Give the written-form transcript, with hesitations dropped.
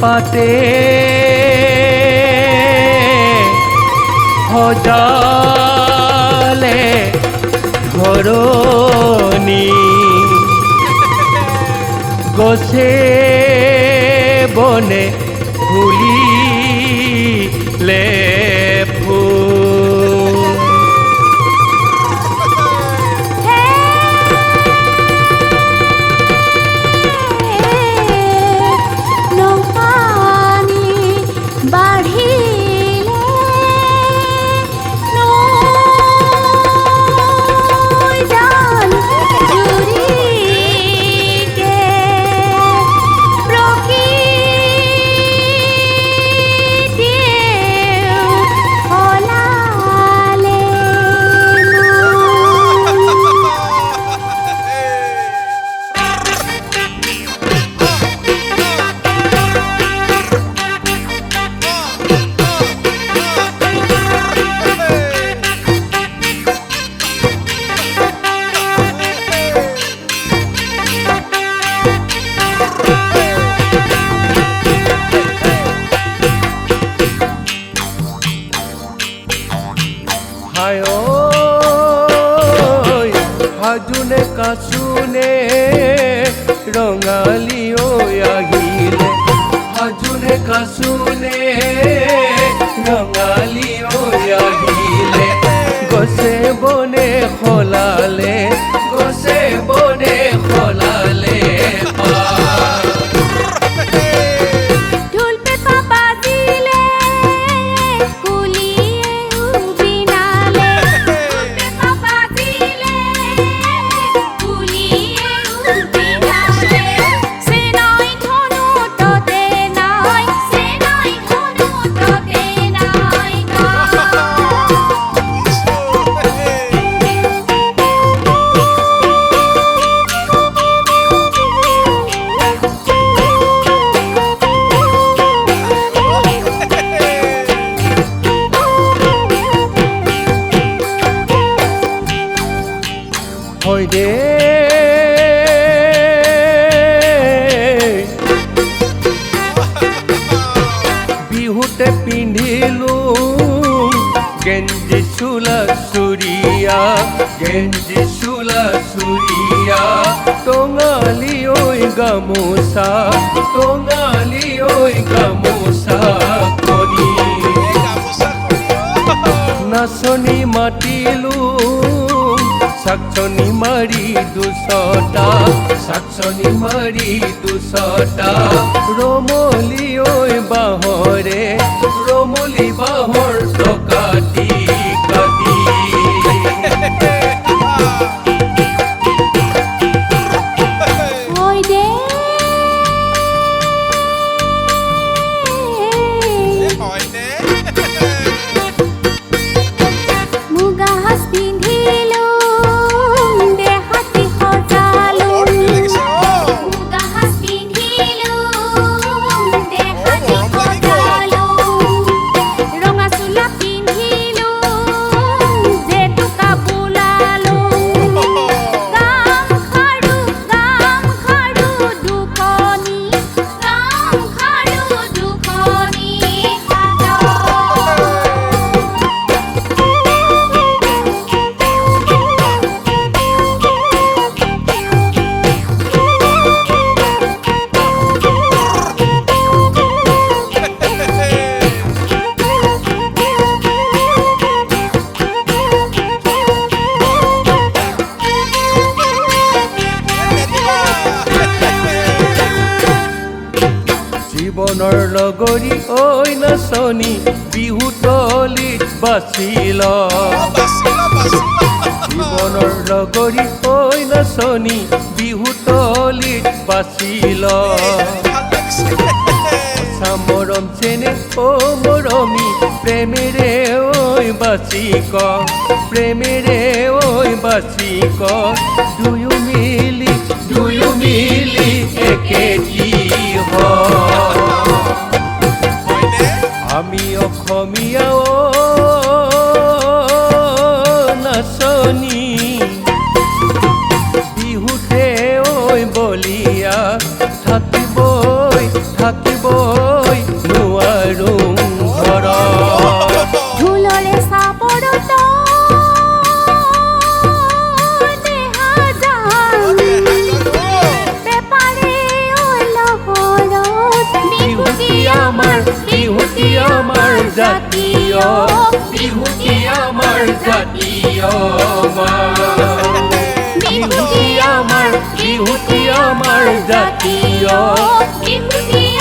পাতে সজালে ধৰণী গছে বনে ফুলিলে ফুল হাজুনে কাচুনে ৰঙালী আহিলে হাজুনে কাচুনে ৰঙালী আহিলে গছে বনে সলালে গছে বনে সলালে হয় দে বিহুতে পিন্ধিলো গেঞ্জি চোলা চুৰিয়া গেঞ্জি চোলা চুৰিয়া টঙালি ঐ গামোচা টঙালি ঐ গামোচা কণী নাচনি মাতিলো সাকচনি মারি দুশটা সাকচনি মারি দুশটা ৰমলি ঐ বাহৰে ৰমলি বাহৰ টকাটি কাটি জীৱনৰ লগৰী ঐ নাচনী বিহুতলিত বাছি ল জীৱনৰ লগৰী ঐ নাচনী বিহুতলিত বাছি ল সঁচা মৰম যেনে ও মৰমী প্ৰেমেৰে ঐ বাছি ক প্ৰেমেৰে ঐ বাছি ক দুয়ো মিলি একেটি আমি অসমীয়া নাচনী বিহুতে ঐ বলিয়া থাকিবই নোৱাৰো ঘৰত ঢোলৰে চাপৰত বিহুটি আমাৰ জাতীয় বিহুটি আমাৰ জাতীয় বিহুটি আমাৰ জাতীয় বিহুটি